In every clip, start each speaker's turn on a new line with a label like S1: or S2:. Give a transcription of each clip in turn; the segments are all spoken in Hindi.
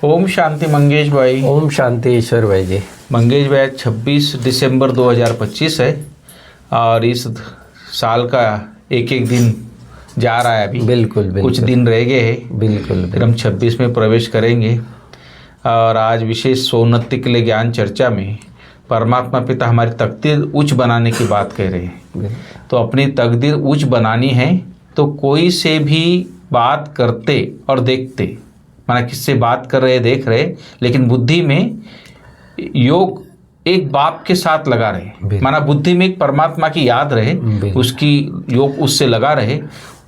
S1: ओम शांति मंगेश भाई।
S2: ओम शांति ईश्वर भाई जी।
S1: मंगेश भाई 26 दिसंबर 2025 है और इस साल का एक एक दिन जा रहा है अभी।
S2: बिल्कुल बिल्कुल
S1: कुछ दिन रह गए हैं।
S2: बिल्कुल
S1: फिर हम 26 में प्रवेश करेंगे और आज विशेष सोन्नति के लिए ज्ञान चर्चा में परमात्मा पिता हमारी तकदीर उच्च बनाने की बात कह रहे हैं। तो अपनी तकदीर उच्च बनानी है तो कोई से भी बात करते और देखते, माना किससे बात कर रहे देख रहे, लेकिन बुद्धि में योग एक बाप के साथ लगा रहे, माना बुद्धि में एक परमात्मा की याद रहे, उसकी योग उससे लगा रहे।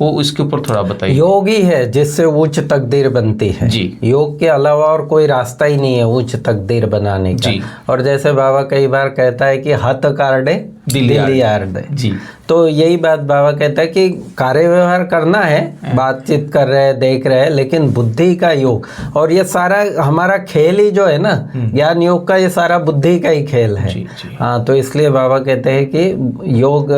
S1: वो इसके ऊपर थोड़ा बताइए।
S2: योग ही है जिससे उच्च तकदीर बनती है
S1: जी।
S2: योग के अलावा और कोई रास्ता ही नहीं है उच्च तकदीर बनाने का।
S1: जी।
S2: और जैसे बाबा कई बार कहता है कि हथ कार्डे दिल यार्डे
S1: जी।
S2: तो यही बात बाबा कहता है कि कार्य व्यवहार करना है, बातचीत कर रहे हैं देख रहे हैं, लेकिन बुद्धि का योग और ये सारा हमारा खेल ही जो है ना ज्ञान योग का, ये सारा बुद्धि का ही खेल है।
S1: जी, जी।
S2: हाँ, तो इसलिए बाबा कहते हैं कि योग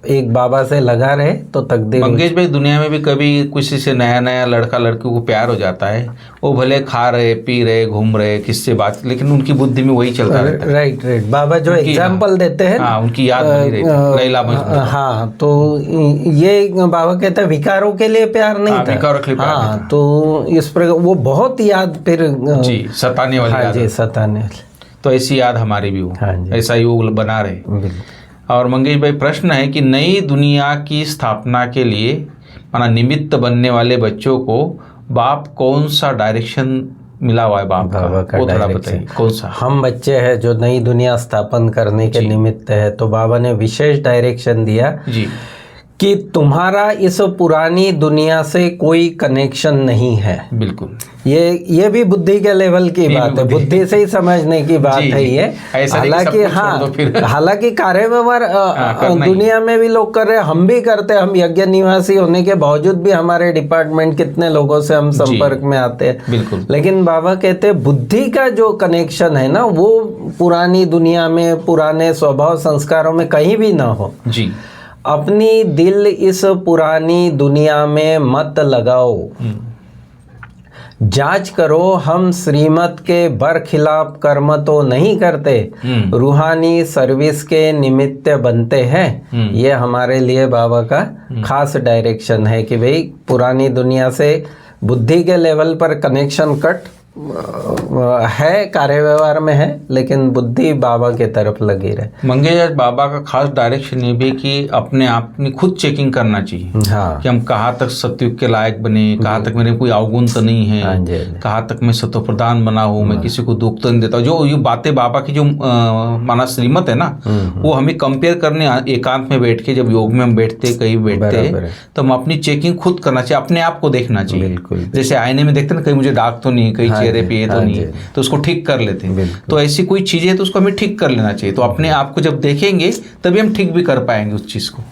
S2: एक बाबा से लगा रहे तो तकदीर।
S1: मंगेश भाई, दुनिया में भी कभी किसी से नया नया लड़का लड़की को प्यार हो जाता है, वो भले खा रहे पी रहे घूम रहे किससे बात, लेकिन उनकी बुद्धि में वही चलता रहता है।
S2: Right right. बाबा जो एग्जाम्पल देते हैं,
S1: हाँ, उनकी याद बनी रहती, लैला मजनू।
S2: हाँ, तो ये बाबा कहते हैं विकारों के लिए प्यार नहीं था।
S1: विकारों के लिए प्यार नहीं
S2: हाँ, तो इस प्रकार वो बहुत याद फिर
S1: जी सताने वाली
S2: हाँ
S1: याद।
S2: जी, सताने वाली।
S1: तो ऐसी याद हमारी भी हो,
S2: हाँ जी।
S1: ऐसा योग बना रहे। और मंगेश भाई, प्रश्न है कि नई दुनिया की स्थापना के लिए माना निमित्त बनने वाले बच्चों को बाप कौन सा डायरेक्शन मिला हुआ है बाप का, वो थोड़ा बताइए कौन सा।
S2: हम बच्चे हैं जो नई दुनिया स्थापन करने के निमित्त है, तो बाबा ने विशेष डायरेक्शन दिया
S1: जी
S2: कि तुम्हारा इस पुरानी दुनिया से कोई कनेक्शन नहीं है।
S1: बिल्कुल,
S2: ये भी बुद्धि के लेवल की बात है, बुद्धि से ही समझने की बात है ये। हालांकि हालांकि कार्य व्यवहार दुनिया में भी लोग कर रहे हैं, हम भी करते हैं। हम यज्ञ निवासी होने के बावजूद भी हमारे डिपार्टमेंट कितने लोगों से हम संपर्क में आते हैं।
S1: बिल्कुल।
S2: लेकिन बाबा कहते हैं बुद्धि का जो कनेक्शन है ना, वो पुरानी दुनिया में पुराने स्वभाव संस्कारों में कहीं भी ना हो।
S1: जी।
S2: अपनी दिल इस पुरानी दुनिया में मत लगाओ, जांच करो हम श्रीमत के बरखिलाफ कर्म तो नहीं करते, रूहानी सर्विस के निमित्त बनते हैं। ये हमारे लिए बाबा का खास डायरेक्शन है कि भाई पुरानी दुनिया से बुद्धि के लेवल पर कनेक्शन कट है, कार्य व्यवहार में है, लेकिन बुद्धि बाबा के तरफ लगी रहे।
S1: मंगेश, आज बाबा का खास डायरेक्शन ये भी कि अपने आप में खुद चेकिंग करना चाहिए।
S2: हाँ। कि
S1: हम कहाँ तक सतयुग के लायक बने, कहाँ तक मेरे कोई अवगुण तो नहीं है।
S2: हाँ जी।
S1: कहाँ तक मैं सतो प्रधान बना हूँ, मैं किसी को दुख तो नहीं देता। जो ये बातें बाबा की जो माना श्रीमत है ना, वो हमें कंपेयर करने एकांत में बैठ के, जब योग में हम बैठते कहीं बैठते, तो हम अपनी चेकिंग खुद करना चाहिए, अपने आप को देखना चाहिए।
S2: बिल्कुल।
S1: जैसे आईने में देखते ना, कहीं मुझे दाग तो नहीं, कहीं चेहरे पे ये तो नहीं है, तो उसको ठीक कर लेते हैं। तो ऐसी कोई चीज़ है तो उसको हमें ठीक कर लेना चाहिए। तो अपने आप को जब देखेंगे तभी हम ठीक भी कर पाएंगे उस चीज़ को।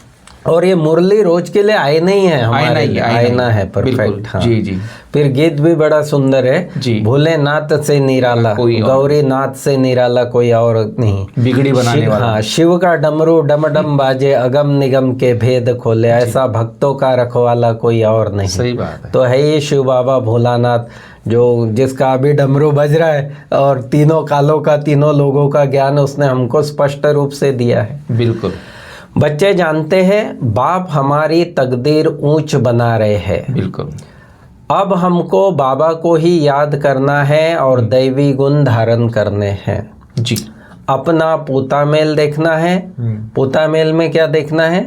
S2: और ये मुरली रोज के लिए आईना ही है, हमारे लिए आईना है। परफेक्ट। हाँ।
S1: जी जी।
S2: फिर गीत भी बड़ा सुंदर है
S1: जी।
S2: भोलेनाथ से निराला गौरी नाथ से निराला कोई और नहीं,
S1: बिगड़ी बनाने वाला।
S2: हाँ, शिव का डमरू डम डम बाजे, अगम निगम के भेद खोले, ऐसा भक्तों का रखवाला कोई और नहीं।
S1: सही बात है।
S2: तो है ये शिव बाबा भोलानाथ, जो जिसका अभी डमरू बज रहा है और तीनों कालों का, तीनों लोगों का ज्ञान उसने हमको स्पष्ट रूप से दिया है।
S1: बिल्कुल।
S2: बच्चे जानते हैं बाप हमारी तकदीर ऊंच बना रहे हैं।
S1: बिल्कुल।
S2: अब हमको बाबा को ही याद करना है और दैवी गुण धारण करने हैं।
S1: जी।
S2: अपना पोता मेल देखना है। पोता मेल में क्या देखना है?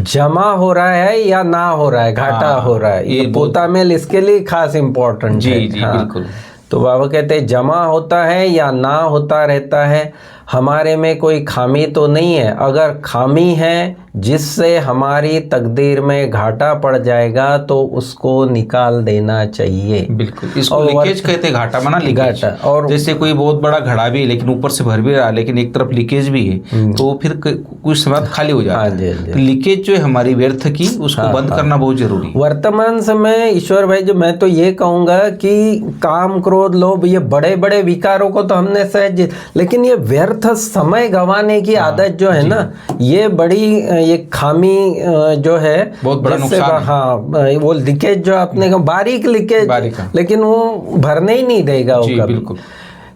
S2: जमा हो रहा है या ना हो रहा है, घाटा हो रहा है। ये पोता मेल इसके लिए खास इम्पोर्टेंट है।
S1: जी जी। बिल्कुल।
S2: तो बाबा कहते हैं जमा होता है या ना होता रहता है, हमारे में कोई खामी तो नहीं है। अगर खामी है जिससे हमारी तकदीर में घाटा पड़ जाएगा तो उसको निकाल देना चाहिए।
S1: बिल्कुल। इसको लीकेज कहते हैं, घाटा माना लीकेज। और जैसे कोई बहुत बड़ा घड़ा भी है लेकिन ऊपर से भर भी रहा, लेकिन एक तरफ लीकेज भी है, तो फिर कुछ समय खाली हो जाता है। तो लीकेज जो है हमारी व्यर्थ की, उसको बंद करना बहुत जरूरी है।
S2: वर्तमान समय ईश्वर भाई, जो मैं तो ये कहूँगा कि काम क्रोध लोभ ये बड़े बड़े विकारों को तो हमने सहज, लेकिन ये व्यर्थ व्यर्थ समय गंवाने की आदत जो है ना, ये बड़ी एक खामी जो है,
S1: बहुत बड़ा
S2: जिससे
S1: नुकसान है।
S2: हाँ, वो लीकेज जो आपने कहा, बारीक लीकेज,
S1: बारीक, हाँ।
S2: लेकिन वो भरने ही नहीं देगा वो
S1: जी
S2: कभी।
S1: बिल्कुल।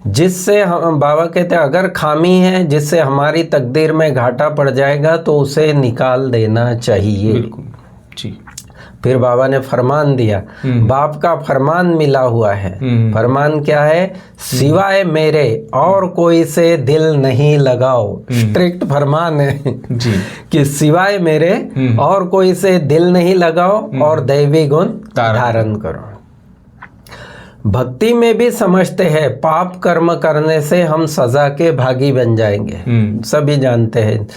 S2: जिससे हम, बाबा कहते हैं अगर खामी है जिससे हमारी तकदीर में घाटा पड़ जाएगा तो उसे निकाल देना चाहिए।
S1: बिल्कुल जी।
S2: फिर बाबा ने फरमान दिया, बाप का फरमान मिला हुआ है। फरमान क्या है? सिवाय मेरे और कोई से दिल नहीं लगाओ। स्ट्रिक्ट फरमान है
S1: जी
S2: कि सिवाय मेरे और कोई से दिल नहीं लगाओ और दैवी गुण धारण करो। भक्ति में भी समझते हैं पाप कर्म करने से हम सजा के भागी बन जाएंगे, सभी जानते हैं।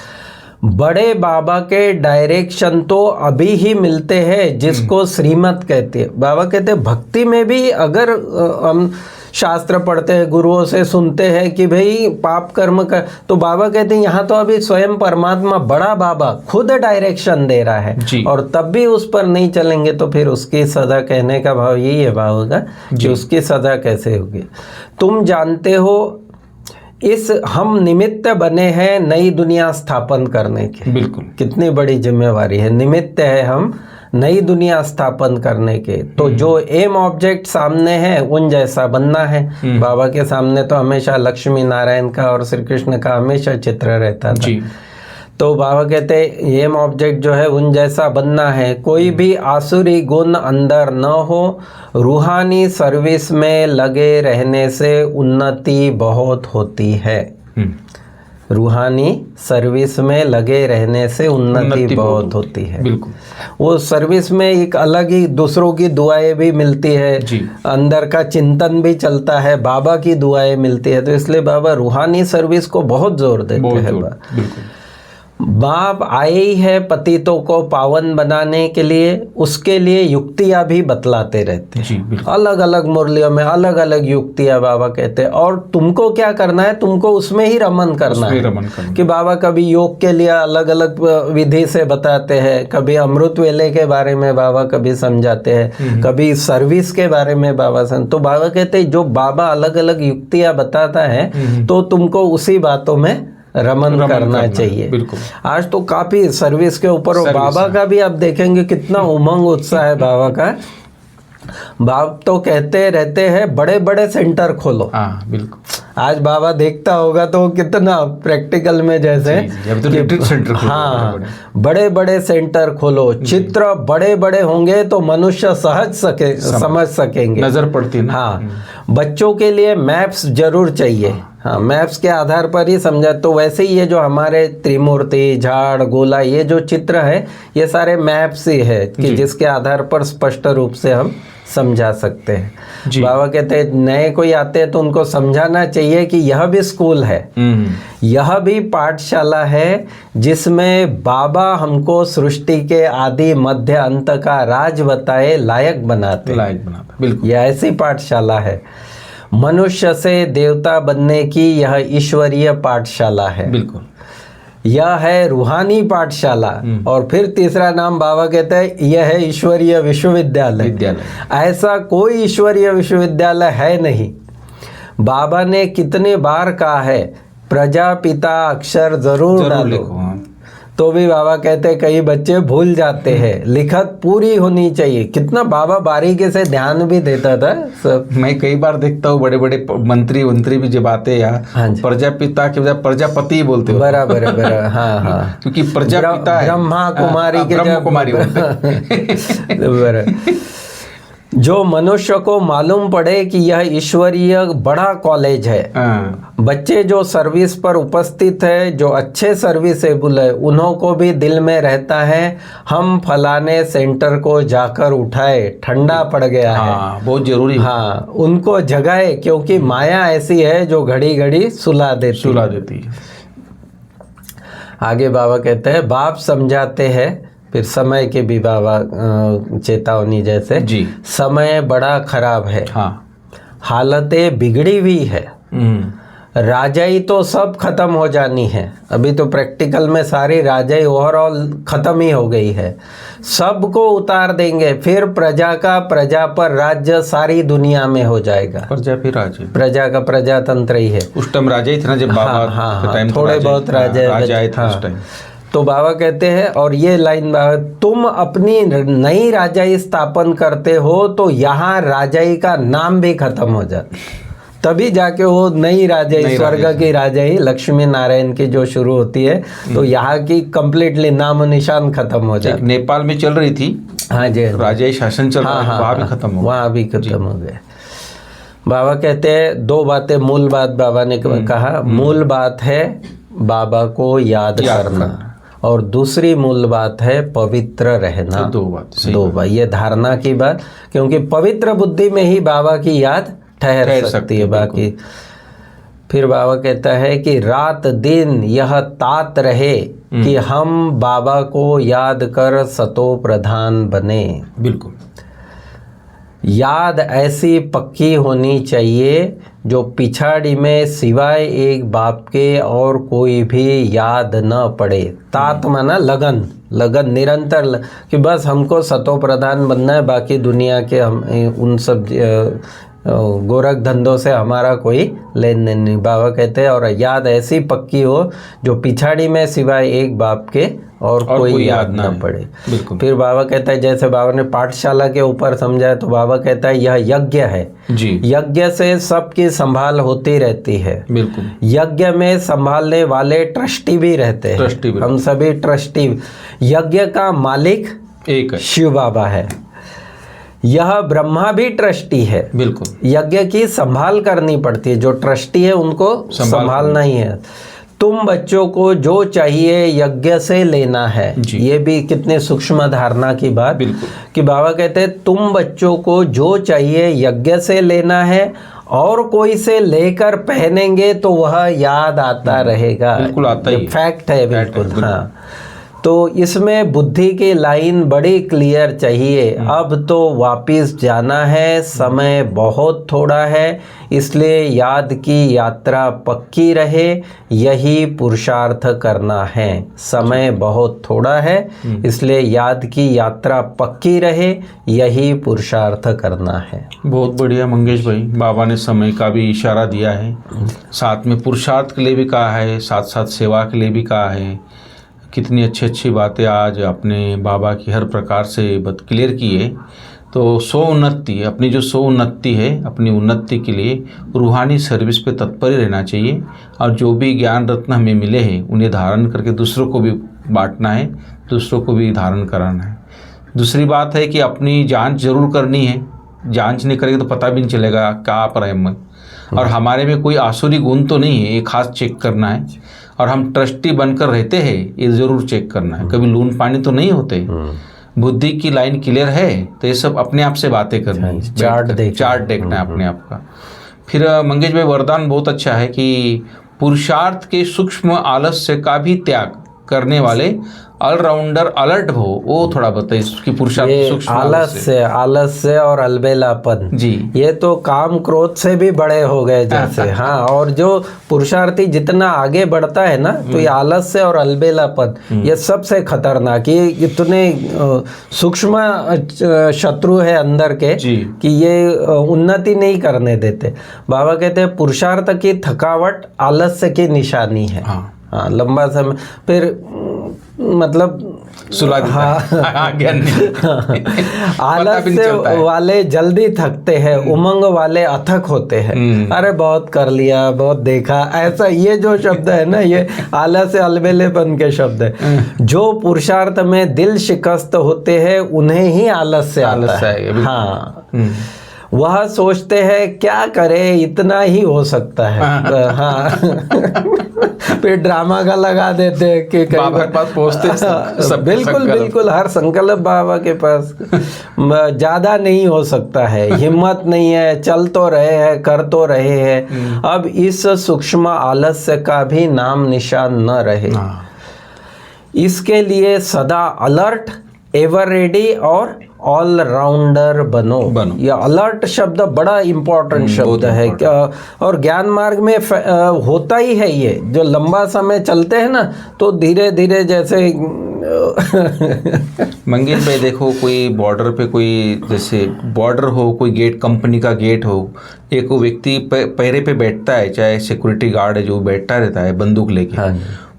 S2: बड़े बाबा के डायरेक्शन तो अभी ही मिलते हैं जिसको श्रीमत कहते हैं। बाबा कहते हैं भक्ति में भी अगर हम शास्त्र पढ़ते हैं, गुरुओं से सुनते हैं कि भाई पाप कर्म कर, तो बाबा कहते हैं यहाँ तो अभी स्वयं परमात्मा बड़ा बाबा खुद डायरेक्शन दे रहा है, और तब भी उस पर नहीं चलेंगे तो फिर उसकी सजा, कहने का भाव यही है बाबा का कि उसकी सजा कैसे होगी। तुम जानते हो इस हम निमित्त बने हैं नई दुनिया स्थापन करने के।
S1: बिल्कुल।
S2: कितनी बड़ी जिम्मेवारी है, निमित्त है हम नई दुनिया स्थापन करने के। तो जो एम ऑब्जेक्ट सामने है उन जैसा बनना है। बाबा के सामने तो हमेशा लक्ष्मी नारायण का और श्री कृष्ण का हमेशा चित्र रहता था जी। तो बाबा कहते हैं एम ऑब्जेक्ट जो है उन जैसा बनना है। कोई भी आसुरी गुण अंदर न हो। रूहानी सर्विस में लगे रहने से उन्नति बहुत होती है। रूहानी सर्विस में लगे रहने से उन्नति बहुत होती है।
S1: बिल्कुल।
S2: वो सर्विस में एक अलग ही दूसरों की दुआएं भी मिलती है जी। अंदर का चिंतन भी चलता है, बाबा की दुआएं मिलती है। तो इसलिए बाबा रूहानी सर्विस को बहुत जोर देते हैं।
S1: बिल्कुल।
S2: बाप आए ही है पतितों को पावन बनाने के लिए, उसके लिए युक्तियां भी बतलाते रहते हैं। अलग अलग मुरलियों में अलग अलग युक्तियां बाबा कहते हैं। और तुमको क्या करना है, तुमको उसमें ही रमन करना है। कि बाबा कभी योग के लिए अलग अलग विधि से बताते हैं, कभी अमृत वेले के बारे में बाबा कभी समझाते हैं, कभी सर्विस के बारे में बाबा तो बाबा कहते हैं जो बाबा अलग अलग युक्तियां बताता है तो तुमको उसी बातों में रमन करना चाहिए। बिल्कुल। आज तो काफी सर्विस के ऊपर, बाबा का भी आप देखेंगे कितना उमंग उत्साह है बाबा का। बाप तो कहते रहते हैं बड़े बड़े सेंटर खोलो।
S1: बिल्कुल।
S2: आज बाबा देखता होगा तो कितना प्रैक्टिकल में जैसे
S1: रिट्रीट सेंटर खोलो।
S2: हाँ, बड़े बड़े सेंटर खोलो। चित्र बड़े बड़े होंगे तो मनुष्य समझ सकेंगे,
S1: नजर पड़ती है।
S2: हाँ, बच्चों के लिए मैप्स जरूर चाहिए। हाँ, मैप्स के आधार पर ही समझा। तो वैसे ही ये जो हमारे त्रिमूर्ति, झाड़, गोला, ये जो चित्र है ये सारे मैप्स ही है कि जिसके आधार पर स्पष्ट रूप से हम समझा सकते हैं। बाबा कहते हैं नए कोई आते हैं तो उनको समझाना चाहिए कि यह भी स्कूल है, यह भी पाठशाला है जिसमें बाबा हमको सृष्टि के आदि मध्य अंत का राज बताए लायक बनाते। बिल्कुल, यह ऐसी पाठशाला है। मनुष्य से देवता बनने की यह ईश्वरीय पाठशाला है। बिल्कुल, यह है रूहानी पाठशाला। और फिर तीसरा नाम बाबा कहते हैं यह है ईश्वरीय विश्वविद्यालय। ऐसा कोई ईश्वरीय विश्वविद्यालय है नहीं। बाबा ने कितने बार कहा है प्रजापिता अक्षर जरूर डालो, तो भी बाबा कहते हैं कई बच्चे भूल जाते हैं। लिखत पूरी होनी चाहिए। कितना बाबा बारीकी से ध्यान भी देता था सब।
S1: मैं कई बार देखता हूँ बड़े बड़े मंत्री भी जब आते हैं प्रजापिता के बजाय प्रजापति बोलते हो।
S2: बराबर है, बराबर। हाँ हाँ,
S1: क्योंकि प्रजापिता है
S2: ब्रह्मा कुमारी के
S1: ब्रह्म कुमारी बोलते।
S2: जो मनुष्य को मालूम पड़े कि यह ईश्वरीय बड़ा कॉलेज है। बच्चे जो सर्विस पर उपस्थित है, जो अच्छे सर्विसेबल है, उन्हों को भी दिल में रहता है हम फलाने सेंटर को जाकर उठाए, ठंडा पड़ गया है।
S1: बहुत जरूरी।
S2: हाँ, उनको जगाए, क्योंकि माया ऐसी है जो घड़ी घड़ी सुला देती है। आगे बाबा कहते हैं बाप समझाते हैं, फिर समय के भी बाबा चेतावनी जैसे जी। समय बड़ा खराब है। हाँ, हालतें बिगड़ी हुई है। राजाई तो सब खत्म हो जानी है, अभी तो प्रैक्टिकल में सारी राजाई ओवरऑल खत्म ही हो गई है, सबको उतार देंगे, फिर प्रजा का प्रजा पर राज्य सारी दुनिया में हो जाएगा।
S1: प्रजा फिर राजा,
S2: प्रजा का प्रजातंत्र ही है।
S1: उस टाइम राजा ही थे ना जब बाबा के टाइम,
S2: थोड़े बहुत राजा
S1: आए थे उस टाइम।
S2: तो बाबा कहते हैं, और ये लाइन बाबा, तुम अपनी नई राजाई स्थापन करते हो तो यहाँ राजाई का नाम भी खत्म हो जाता, तभी जाके वो नई राजाई, स्वर्ग की राजाई लक्ष्मी नारायण की जो शुरू होती है, तो यहाँ की कंप्लीटली नाम निशान खत्म हो जाता।
S1: नेपाल में चल रही थी,
S2: हाँ जी,
S1: राजाई शासन चल रहा है, वहाँ भी खत्म हो,
S2: वहाँ भी खत्म हो गए। बाबा कहते हैं दो बातें, मूल बात बाबा ने कहा, मूल बात है बाबा को याद करना, और दूसरी मूल बात है पवित्र रहना।
S1: दो बात,
S2: ये धारणा की बात, क्योंकि पवित्र बुद्धि में ही बाबा की याद ठहर सकती है। बाकी फिर बाबा कहता है कि रात दिन यह तात रहे कि हम बाबा को याद कर सतो प्रधान बने।
S1: बिल्कुल,
S2: याद ऐसी पक्की होनी चाहिए जो पिछाड़ी में सिवाय एक बाप के और कोई भी याद न पड़े। तात माना लगन, लगन निरंतर, कि बस हमको सतो प्रधान बनना है, बाकी दुनिया के हम उन सब गोरख धंधों से हमारा कोई लेन देन नहीं। बाबा कहते हैं, और याद ऐसी पक्की हो जो पिछाड़ी में सिवाय एक बाप के और कोई याद ना पड़े। फिर बाबा कहता है, जैसे बाबा ने पाठशाला के ऊपर समझा है, तो बाबा कहता है यह यज्ञ है
S1: जी,
S2: यज्ञ से सबकी संभाल होती रहती है।
S1: बिल्कुल,
S2: यज्ञ में संभालने वाले ट्रस्टी भी रहते हैं, हम सभी ट्रस्टी। यज्ञ का मालिक
S1: एक है,
S2: शिव बाबा है। यह ब्रह्मा भी ट्रस्टी है, बिल्कुल, यज्ञ की संभाल करनी पड़ती है, जो ट्रस्टी है उनको संभालना ही है। तुम बच्चों को जो चाहिए यज्ञ से लेना है, ये भी कितने सूक्ष्म धारणा की बात, कि बाबा कहते हैं तुम बच्चों को जो चाहिए यज्ञ से लेना है, और कोई से लेकर पहनेंगे तो वह याद आता रहेगा।
S1: बिल्कुल आता ही,
S2: फैक्ट है, बिल्कुल, हाँ। तो इसमें बुद्धि की लाइन बड़ी क्लियर चाहिए। अब तो वापिस जाना है, समय बहुत थोड़ा है, इसलिए याद की यात्रा पक्की रहे, यही पुरुषार्थ करना है। समय बहुत थोड़ा है, इसलिए याद की यात्रा पक्की रहे, यही पुरुषार्थ करना है।
S1: बहुत बढ़िया मंगेश भाई, बाबा ने समय का भी इशारा दिया है, साथ में पुरुषार्थ के लिए भी कहा है, साथ साथ सेवा के लिए भी कहा है। कितनी अच्छी अच्छी बातें आज अपने बाबा की हर प्रकार से क्लियर की है। तो स्वोन्नति, अपनी जो स्वोन्नति है, अपनी उन्नति के लिए रूहानी सर्विस पे तत्पर ही रहना चाहिए, और जो भी ज्ञान रत्न हमें मिले हैं उन्हें धारण करके दूसरों को भी बांटना है, दूसरों को भी धारण कराना है। दूसरी बात है कि अपनी जांच जरूर करनी है, जांच नहीं करेंगे तो पता भी नहीं चलेगा क्या पर है हम, और हमारे में कोई आसुरी गुण तो नहीं है, ये खास चेक करना है। और हम ट्रस्टी बनकर रहते हैं, ये ज़रूर चेक करना है, कभी लून पानी तो नहीं होते। बुद्धि की लाइन क्लियर है, तो ये सब अपने आप से बातें करनी है, चार्ट देखना है अपने आप का। फिर मंगेश भाई, वरदान बहुत अच्छा है कि पुरुषार्थ के सूक्ष्म आलस्य का भी त्याग करने वाले ऑलराउंडर अलर्ट हो, वो थोड़ा बताइए उसकी पुरुषार्थ सूक्ष्म
S2: आलस्य और अलबेलापन
S1: जी, ये
S2: तो काम क्रोध से भी बड़े हो गए जैसे। हाँ, और जो पुरुषार्थी जितना आगे बढ़ता है ना, तो ये आलस्य और अलबेलापन ये सबसे खतरनाक, ये इतने सूक्ष्म शत्रु है अंदर के कि ये उन्नति नहीं करने देते। बाबा कहते हैं पुरुषार्थ की थकावट आलस्य की निशानी है। हाँ, लंबा समय फिर मतलब आलस्य वाले जल्दी थकते हैं, उमंग वाले अथक होते हैं। अरे बहुत कर लिया, बहुत देखा, ऐसा ये जो शब्द है ना, ये आलस्य अलबेलेपन के शब्द है। जो पुरुषार्थ में दिल शिकस्त होते हैं उन्हें ही आलस्य आता है। हाँ, वह सोचते हैं क्या करे, इतना ही हो सकता है। हाँ, फिर ड्रामा का लगा देते हैं कि
S1: बाबा के पास पहुंचते।
S2: बिल्कुल बिल्कुल, हर संकल्प बाबा के पास, ज्यादा नहीं हो सकता है, हिम्मत नहीं है, चल तो रहे हैं, कर तो रहे हैं। अब इस सूक्ष्म आलस्य का भी नाम निशान न रहे, इसके लिए सदा अलर्ट, एवर रेडी और ऑलराउंडर बनो। ये अलर्ट शब्द बड़ा इम्पोर्टेंट शब्द है और ज्ञान मार्ग में होता ही है। ये जो लंबा समय चलते हैं ना तो धीरे धीरे जैसे
S1: मंगेश भाई देखो, कोई बॉर्डर पे कोई जैसे बॉर्डर हो, कोई गेट कंपनी का गेट हो, एक वो व्यक्ति पहरे पे बैठता है, चाहे सिक्योरिटी गार्ड है जो बैठा रहता है बंदूक लेके,
S2: हाँ,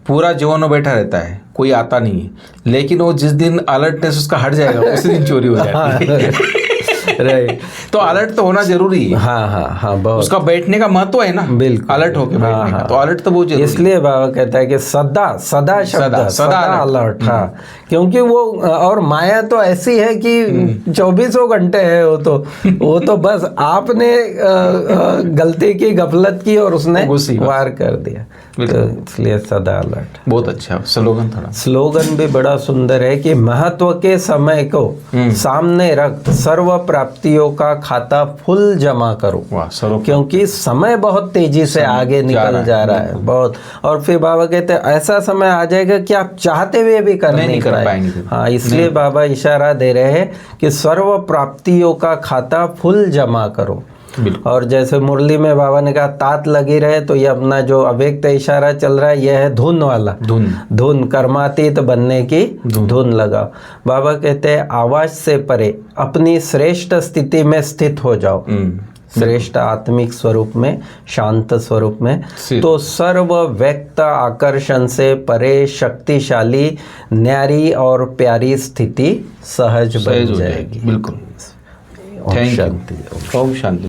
S1: पूरा जीवन वो बैठा रहता है, कोई आता नहीं है, लेकिन वो जिस दिन अलर्टनेस उसका हट जाएगा उसी दिन चोरी हो जाती है।
S2: राइट,
S1: तो अलर्ट तो होना जरूरी है।
S2: हाँ हाँ हाँ, बहुत
S1: उसका बैठने का महत्व है ना,
S2: बिल्कुल
S1: अलर्ट होके बैठने का, तो अलर्ट तो बहुत जरूरी है।
S2: इसलिए बाबा कहता है कि सदा सदा शब्द सदा अलर्ट। हाँ, क्योंकि वो और माया तो ऐसी है कि 24 घंटे है वो तो बस आपने गलती की, गफलत की और उसने वार कर दिया, तो इसलिए सदा अलर्ट।
S1: बहुत अच्छा स्लोगन, थोड़ा
S2: स्लोगन भी बड़ा सुंदर है कि महत्व के समय को सामने रख सर्व प्राप्तियों का खाता फुल जमा करो।
S1: वाह,
S2: क्योंकि समय बहुत तेजी से आगे निकल जा रहा है बहुत। और फिर बाबा कहते हैं ऐसा समय आ जाएगा कि आप चाहते हुए भी कर नहीं पाएंगे। हाँ, इसलिए बाबा इशारा दे रहे हैं कि सर्व प्राप्तियों का खाता फुल जमा करो। और जैसे मुरली में बाबा ने कहा तात लगी रहे, तो ये अपना जो अव्यक्त इशारा चल रहा है ये है धुन वाला। धुन कर्मातीत बनने की धुन लगाओ। बाबा कहते हैं आवाज से परे अपनी श्रेष्ठ स्थिति में स्थित हो जाओ, श्रेष्ठ आत्मिक स्वरूप में, शांत स्वरूप में, तो सर्व व्यक्त आकर्षण से परे शक्तिशाली, न्यारी और प्यारी स्थिति सहज बन जाएगी।
S1: बिल्कुल। Thank you. ओम शांति।